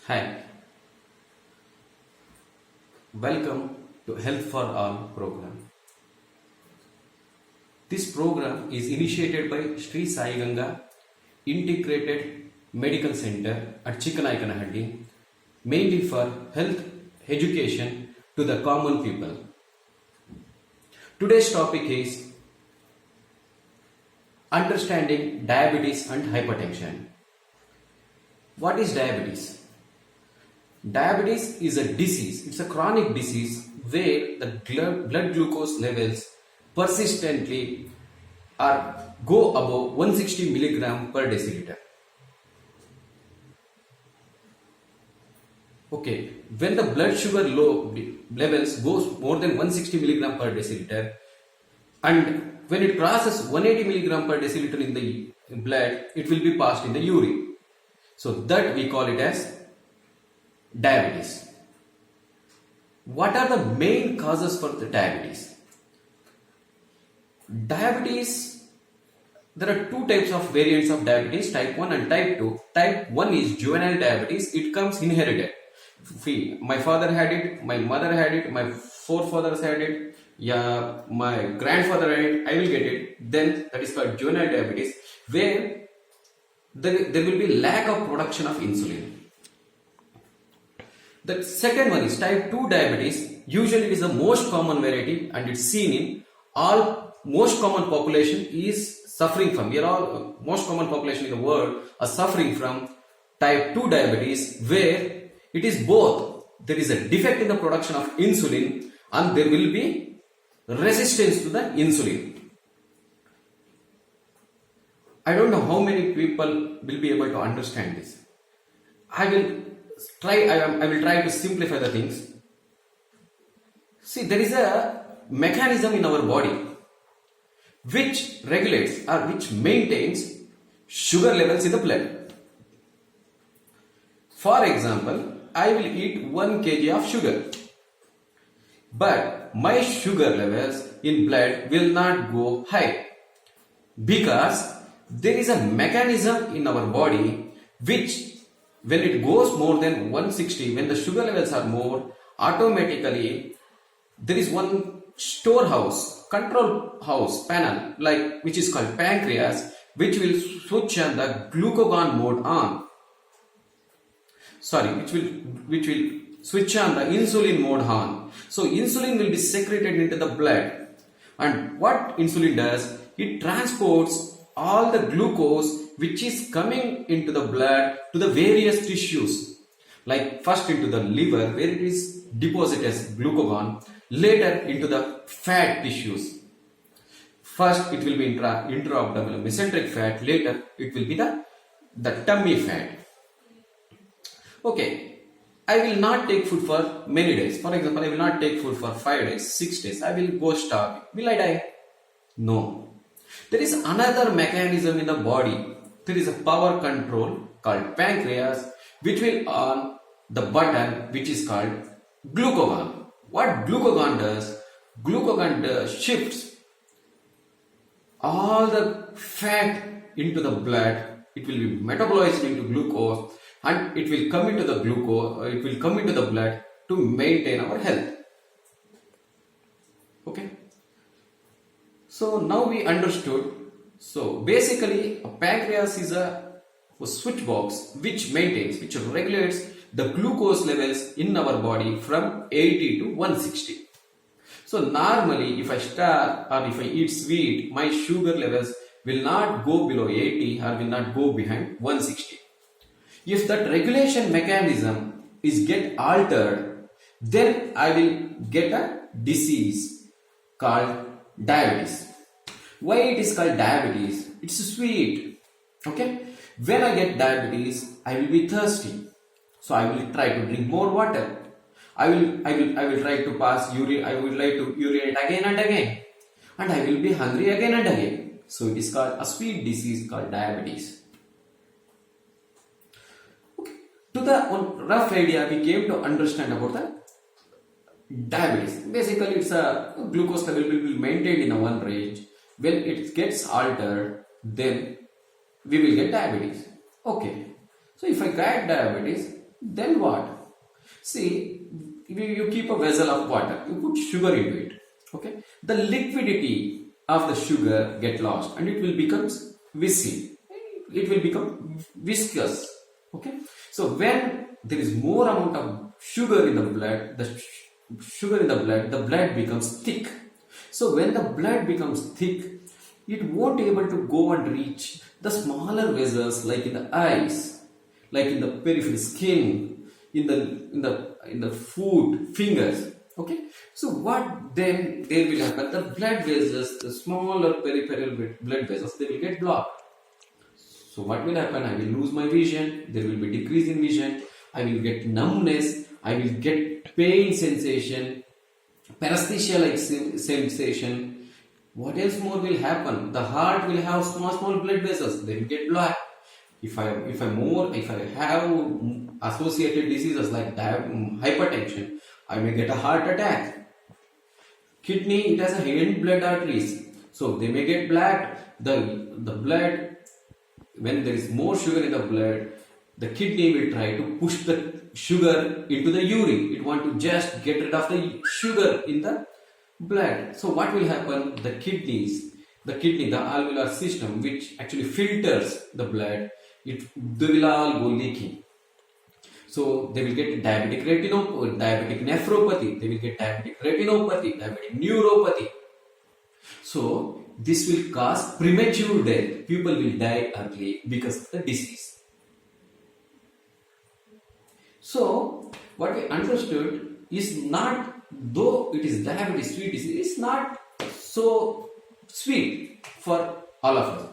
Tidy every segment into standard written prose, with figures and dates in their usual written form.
Hi, welcome to Health for All program. This program is initiated by Sri Sai Ganga Integrated Medical Center at Chikkanaikanahaddi, mainly for health education to the common people. Today's topic is understanding diabetes and hypertension. What is diabetes? Diabetes is a disease, it's a chronic disease where the blood glucose levels persistently go above 160 milligram per deciliter. Okay, when the blood sugar levels goes more than 160 milligram per deciliter, and when it crosses 180 milligram per deciliter in the blood, it will be passed in the urine. So that we call it as diabetes. What are the main causes for the diabetes? Diabetes, there are two types of variants of diabetes, type 1 and type 2. Type 1 is juvenile diabetes, it comes inherited. My father had it, my mother had it, my forefathers had it, yeah, my grandfather had it, I will get it. Then that is called juvenile diabetes, where there will be lack of production of insulin. The second one is type 2 diabetes. Usually it is the most common variety and it's seen in all most common population is suffering from. Most common population in the world are suffering from type 2 diabetes, where it is both. There is a defect in the production of insulin and there will be resistance to the insulin. I don't know how many people will be able to understand this. I will try to simplify the things. See, there is a mechanism in our body which regulates or which maintains sugar levels in the blood. For example, I will eat 1 kg of sugar, but my sugar levels in blood will not go high because there is a mechanism in our body which, when it goes more than 160, when the sugar levels are more, automatically there is one storehouse, control house panel, which is called pancreas, which will switch on the glucagon mode on. Which will switch on the insulin mode on. So insulin will be secreted into the blood, and what insulin does, it transports all the glucose which is coming into the blood to the various tissues, like first into the liver where it is deposited as glucagon, later into the fat tissues. First it will be intra-abdominal mesenteric fat, later it will be the tummy fat. Okay, I will not take food for many days. For example, I will not take food for 5 days, 6 days. I will go starving. Will I die? No. There is another mechanism in the body. There is a power control called pancreas, which will on the button which is called glucagon. What glucagon does? Glucagon shifts all the fat into the blood. It will be metabolized into glucose and it will come into the glucose. It will come into the blood to maintain our health. Okay. So now we understood. So basically a pancreas is a switch box which regulates the glucose levels in our body from 80 to 160. So normally if I starve or if I eat sweet, my sugar levels will not go below 80 or will not go behind 160. If that regulation mechanism is get altered, then I will get a disease called diabetes. Why it is called diabetes? It's sweet. Okay. When I get diabetes, I will be thirsty. So I will try to drink more water. I will try to pass urine. I will try to urinate again and again. And I will be hungry again and again. So it is called a sweet disease called diabetes. Okay. To the rough idea, we came to understand about the diabetes. Basically, it's a glucose level will be maintained in a one range. When it gets altered, then we will get diabetes. Okay. So if I get diabetes, Then what? See, you keep a vessel of water, you put sugar into it. Okay, the liquidity of the sugar get lost and it will become viscid. It will become viscous. Okay, so when there is more amount of sugar in the blood, the blood becomes thick. So when the blood becomes thick, it won't able to go and reach the smaller vessels like in the eyes, like in the peripheral skin, in the foot, fingers. Okay, so what then there will happen? The blood vessels, the smaller peripheral blood vessels, they will get blocked. So what will happen? I will lose my vision. There will be decrease in vision. I will get numbness. I will get pain sensation, paresthesia like sensation. What else more will happen? The heart will have small blood vessels. They will get blocked. If I have associated diseases like hypertension, I may get a heart attack. Kidney, it has a hidden blood arteries, so they may get blocked. The blood, when there is more sugar in the blood, the kidney will try to push the sugar into the urine. It want to just get rid of the sugar in the blood. So what will happen? The alveolar system, which actually filters the blood, they will all go leaking. So they will get diabetic nephropathy, they will get diabetic retinopathy, diabetic neuropathy. So this will cause premature death. People will die early because of the disease. So what we understood is not, though it is diabetes sweet disease, it is not so sweet for all of us.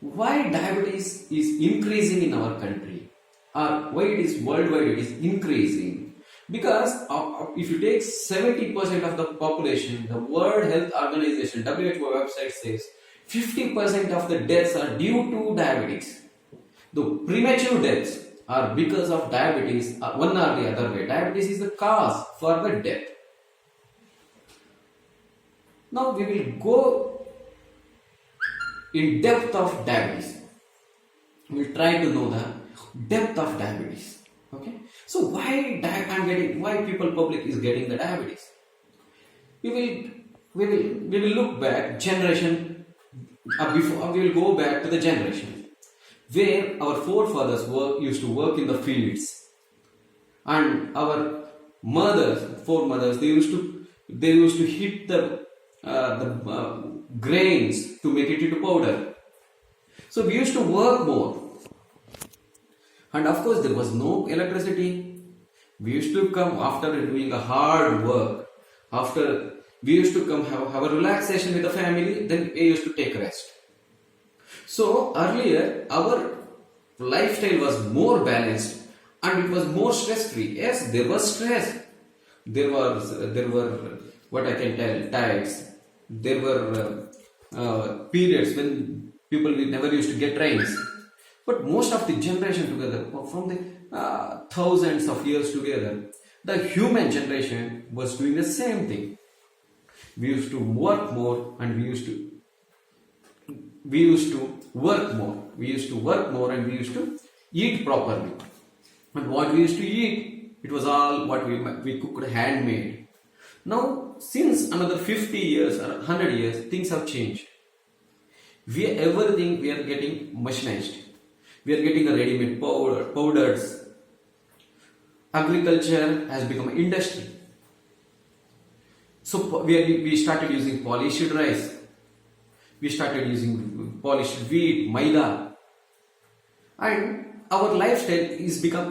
Why diabetes is increasing in our country, or why it is worldwide it is increasing? Because if you take 70% of the population, the World Health Organization WHO website says 50% of the deaths are due to diabetes. The premature deaths are because of diabetes, one or the other way. Diabetes is the cause for the death. Now we will go in depth of diabetes. We will try to know the depth of diabetes. Okay. So why public is getting the diabetes? We will look back generation before. We will go back to the generation where our forefathers used to work in the fields, and our foremothers, they used to hit the grains to make it into powder. So we used to work more, and of course there was no electricity. We used to come after doing a hard work. After we used to come have a relaxation with the family, then we used to take rest. So earlier our lifestyle was more balanced and it was more stress free. Yes, there was stress. There were what I can tell, tides. There were periods when people never used to get rains. But most of the generation together, from the thousands of years together, the human generation was doing the same thing. We used to work more and we used to work more. We used to work more and we used to eat properly. And what we used to eat, it was all what we cooked handmade. Now, since another 50 years or 100 years, things have changed. Everything we are getting machinized. We are getting a ready-made powders. Agriculture has become an industry. So we started using polished rice. We started using polished wheat, maida. And our lifestyle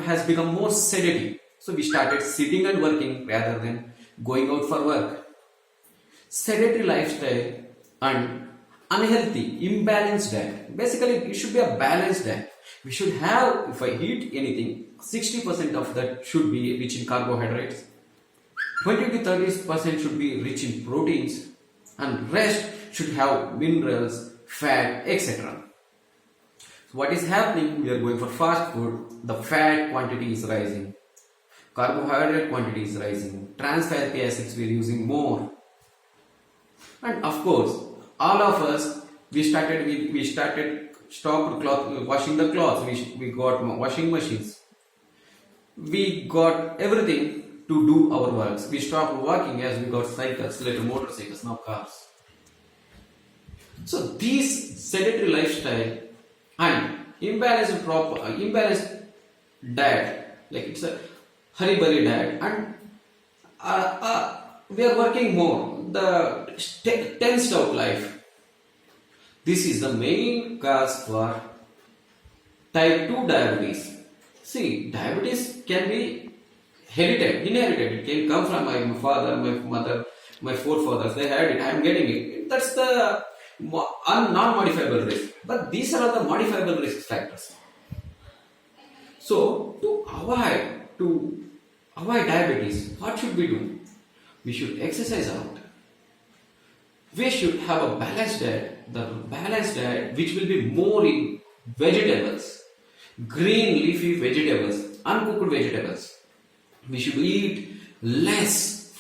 has become more sedentary. So we started sitting and working rather than going out for work. Sedentary lifestyle and unhealthy, imbalanced diet. Basically, it should be a balanced diet. We should have, if I eat anything, 60% of that should be rich in carbohydrates, 20 to 30% should be rich in proteins, and rest should have minerals, fat, etc. So what is happening? We are going for fast food. The fat quantity is rising, carbohydrate quantity is rising, trans fatty acids we are using more, and of course, all of us stopped washing the clothes. We got washing machines. we got everything to do our works. We stopped walking as we got cycles, later motorcycles, now cars. So these sedentary lifestyle and imbalanced diet, like it's a hurry burry diet, and we are working more, the tensed out life. This is the main cause for type 2 diabetes. See, diabetes can be inherited. It can come from my father, my mother, my forefathers. They had it. I am getting it. That's the non-modifiable risk. But these are the modifiable risk factors. So, to avoid diabetes, what should we do? We should exercise out. We should have a balanced diet. The balanced diet which will be more in vegetables, green leafy vegetables, uncooked vegetables. We should eat less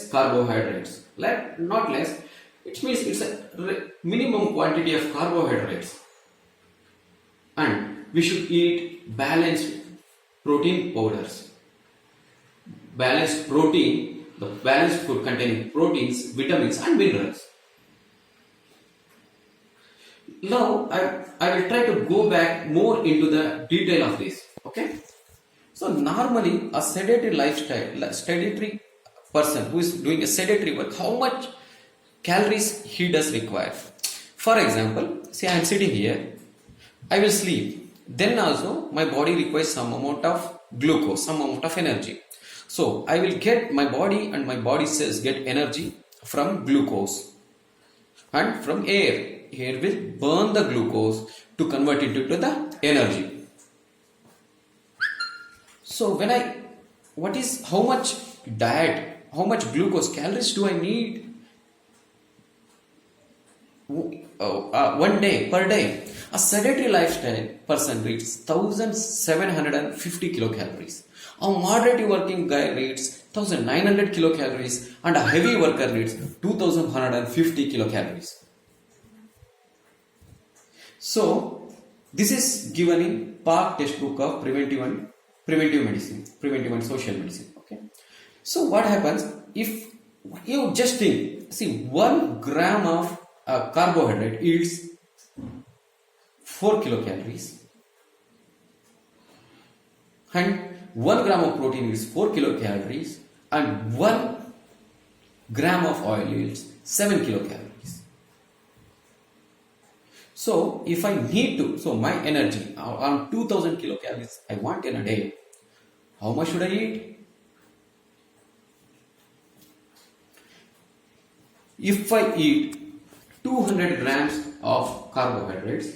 carbohydrates. Not less. It means it's a minimum quantity of carbohydrates. And we should eat balanced protein powders. Balanced protein, the balanced food containing proteins, vitamins and minerals. Now I will try to go back more into the detail of this. Okay. So normally a sedentary person who is doing a sedentary work, how much calories he does require? For example, see, I am sitting here, I will sleep. Then also my body requires some amount of glucose, some amount of energy. So I will get my body and my body cells get energy from glucose and from air. Air will burn the glucose to convert it into the energy. So how much diet, how much glucose, calories do I need one day, per day? A sedentary lifestyle person needs 1750 kilocalories. A moderate working guy needs 1900 kilocalories and a heavy worker needs 2150 kilocalories. So this is given in Park textbook of preventive and social medicine. Okay. So what happens if you just think, see, 1 gram of carbohydrate is 4 kilocalories and 1 gram of protein is 4 kilocalories and 1 gram of oil is 7 kilocalories. So if I need to, so my energy around 2000 kilocalories I want in a day, how much should I eat? If I eat 200 grams of carbohydrates,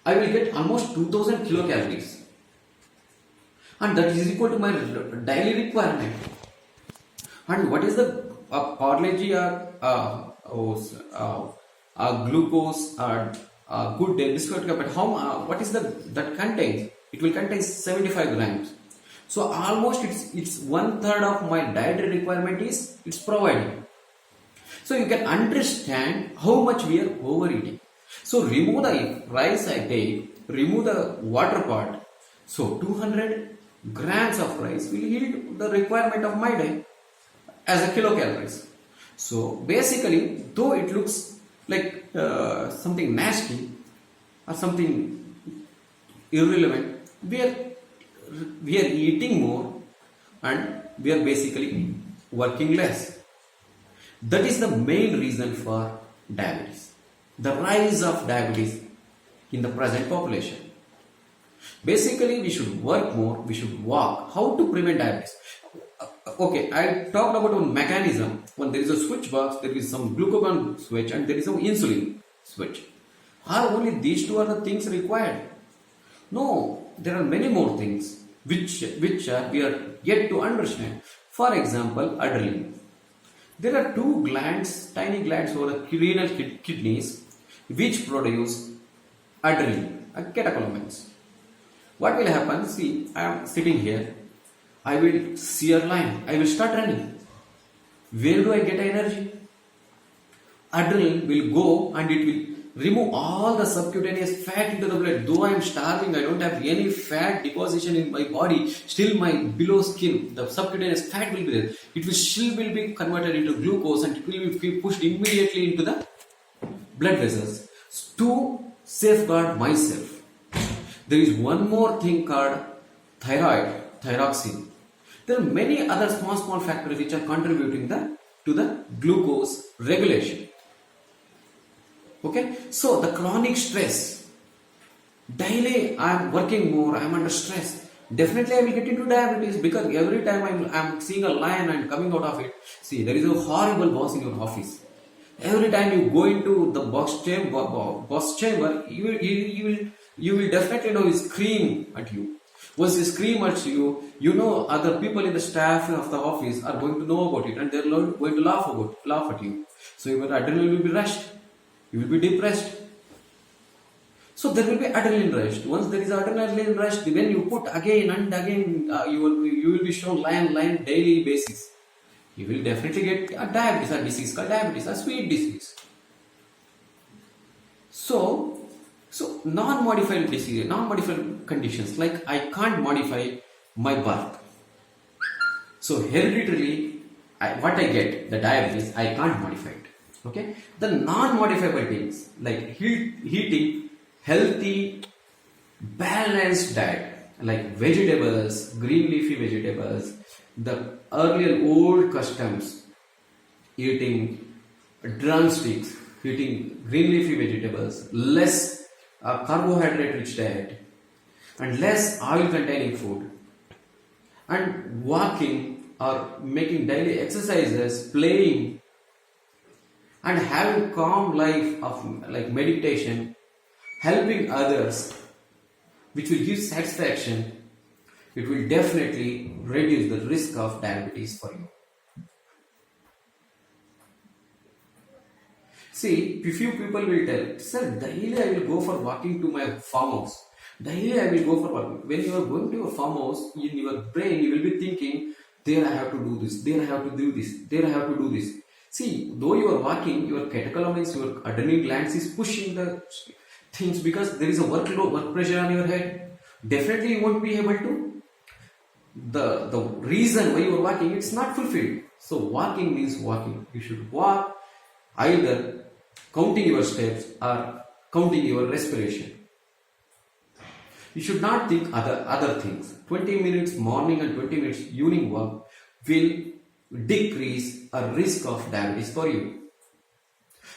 I will get almost 2000 kilocalories, and that is equal to my daily requirement. And what is the parleji glucose good day biscuit, but what is that contains? It will contain 75 grams. So almost it's 1/3 of my dietary requirement is it's providing. So you can understand how much we are overeating. So remove the rice I take, remove the water part. So 200 grams of rice will yield the requirement of my day as a kilocalories. So basically, though it looks like something nasty or something irrelevant, we are eating more and we are basically working less. That is the main reason for diabetes, the rise of diabetes in the present population. Basically, we should work more, we should walk. How to prevent diabetes? Okay, I talked about one mechanism. When there is a switch box, there is some glucagon switch and there is some insulin switch. Are only these two are the things required? No, there are many more things which we are yet to understand. For example, adrenaline. There are two glands, tiny glands over the renal kidneys, which produce adrenaline, catecholamines. What will happen? See, I am sitting here. I will see a line. I will start running. Where do I get energy? Adrenaline will go and it will remove all the subcutaneous fat into the blood. Though I am starving, I don't have any fat deposition in my body, still my below skin, the subcutaneous fat will be there. It will still will be converted into glucose and it will be pushed immediately into the blood vessels to safeguard myself. There is one more thing called thyroxine. There are many other small factors which are contributing to the glucose regulation. Okay, so the chronic stress, daily I am working more, I am under stress. Definitely I will get into diabetes because every time I am seeing a lion and coming out of it. See, there is a horrible boss in your office. Every time you go into the boss chamber, you will definitely know he scream at you. Once he scream at you, you know other people in the staff of the office are going to know about it and they are going to laugh at you. So your adrenaline will be rushed. You will be depressed. So there will be adrenaline rush. Once there is adrenaline rush, when you put again and again, you will be shown lion daily basis. You will definitely get a diabetes, a disease called diabetes, a sweet disease. So non-modified disease, non-modified conditions like I can't modify my birth. So hereditarily, what I get, the diabetes, I can't modify it. Okay, the non-modifiable things like eating healthy, balanced diet like vegetables, green leafy vegetables, the earlier old customs, eating drumsticks, eating green leafy vegetables, less carbohydrate rich diet, and less oil containing food, and walking or making daily exercises, playing, and having calm life of like meditation, helping others, which will give satisfaction, it will definitely reduce the risk of diabetes for you. See, a few people will tell, sir, daily I will go for walking to my farmhouse. Daily I will go for walking. When you are going to your farmhouse, in your brain you will be thinking, there I have to do this, there I have to do this, there I have to do this. See, though you are walking, your catecholamines, your adrenal glands is pushing the things because there is a work pressure on your head. Definitely you won't be able to. The reason why you are walking, it's not fulfilled. So walking means walking. You should walk either counting your steps or counting your respiration. You should not think other things. 20 minutes morning and 20 minutes evening walk will decrease a risk of diabetes for you.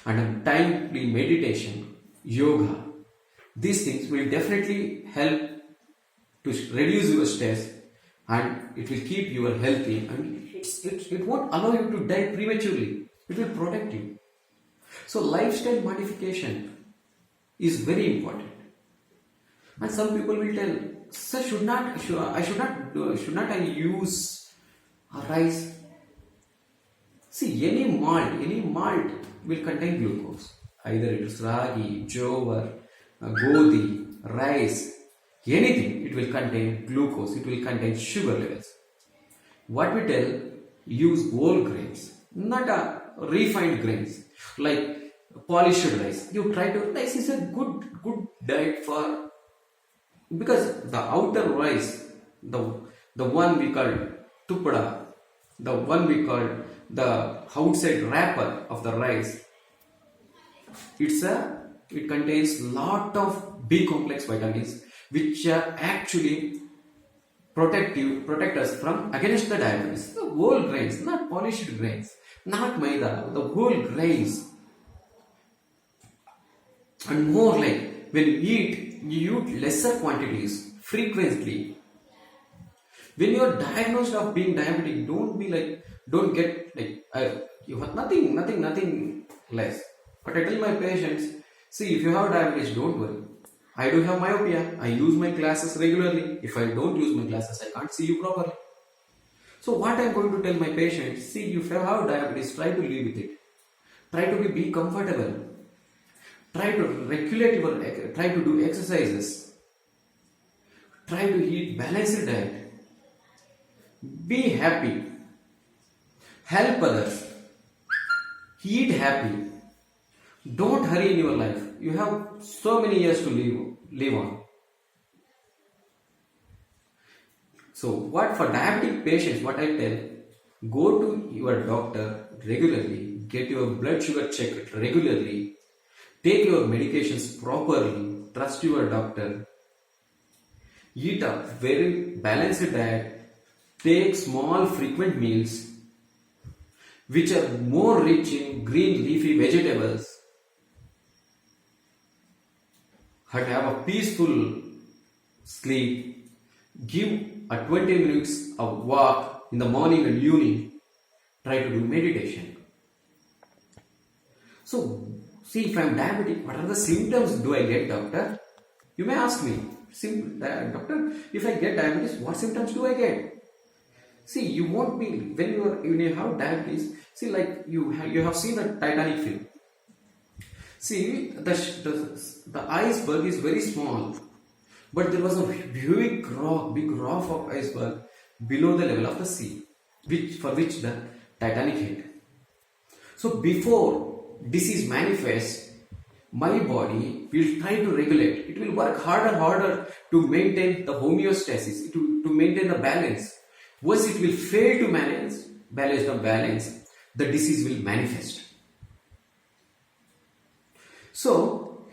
And timely meditation, yoga, these things will definitely help to reduce your stress and it will keep you healthy and it won't allow you to die prematurely. It will protect you. So lifestyle modification is very important. And some people will tell, sir, should not I use rice? See, any malt will contain glucose. Either it is ragi, jowar, godi, rice, anything, it will contain glucose, it will contain sugar levels. What we tell, use whole grains, not refined grains, like polished rice. You try to, rice is a good diet for, because the outer rice, the one we call tupada, the one we call the outside wrapper of the rice, it contains lot of B complex vitamins which actually protect us from against the diabetes. The whole grains, not polished grains, not maida, the whole grains. And more like when you eat lesser quantities frequently. When you are diagnosed of being diabetic, don't get you have nothing less. But I tell my patients, see, if you have diabetes, don't worry. I do have myopia. I use my glasses regularly. If I don't use my glasses, I can't see you properly. So what I am going to tell my patients, see, if you have diabetes, try to live with it. Try to be comfortable. Try to regulate try to do exercises. Try to eat balanced diet. Be happy. Help others. Eat happy. Don't hurry in your life. you have so many years to live on. So what for diabetic patients, what I tell, go to your doctor regularly, get your blood sugar checked regularly, take your medications properly, trust your doctor, eat a very balanced diet, take small frequent meals which are more rich in green leafy vegetables, and have a peaceful sleep, give a 20 minutes of walk in the morning and evening, try to do meditation. So, see, if I am diabetic, what are the symptoms do I get, doctor? You may ask me, doctor, if I get diabetes, what symptoms do I get? See, you won't be, when you have diabetes, see, like you have seen the Titanic film. See, the iceberg is very small, but there was a big rock of iceberg below the level of the sea, for which the Titanic hit. So before disease manifests, my body will try to regulate. It will work harder to maintain the homeostasis, to maintain the balance. Once it will fail to balance the balance, the disease will manifest. So,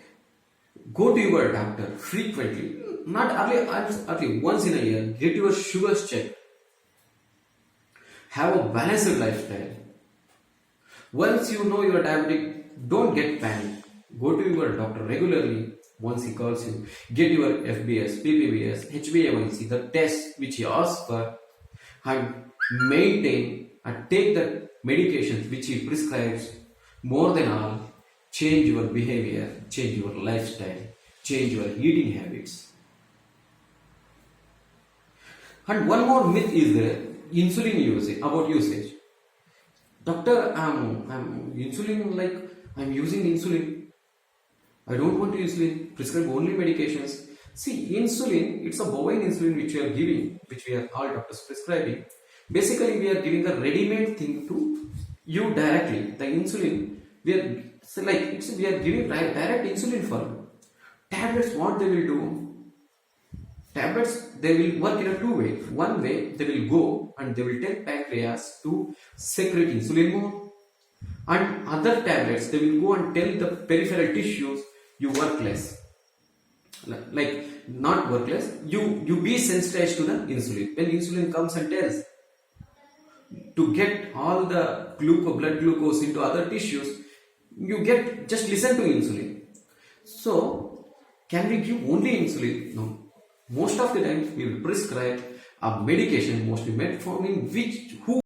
go to your doctor frequently, not early, once in a year, get your sugars checked. Have a balanced lifestyle. Once you know you are diabetic, don't get panic. Go to your doctor regularly once he calls you. Get your FBS, PPBS, HbA1c, the test which he asks for, and maintain and take the medications which he prescribes. More than all, change your behavior, change your lifestyle, change your eating habits. And one more myth is there, insulin usage. Doctor, I'm using insulin. I don't want to insulin. Prescribe only medications. See, insulin, it's a bovine insulin which we are giving, which we are all doctors prescribing. Basically, we are giving a ready-made thing to you directly. The insulin, we are giving direct insulin for you. Tablets, what they will do? Tablets, they will work in a two way. One way, they will go and they will tell pancreas to secrete insulin more. And other tablets, they will go and tell the peripheral tissues, you work less. Like, not work less, you be sensitized to the insulin. When insulin comes and tells to get all the blood glucose into other tissues, just listen to insulin. So, can we give only insulin? No. Most of the time, we will prescribe a medication, mostly metformin, who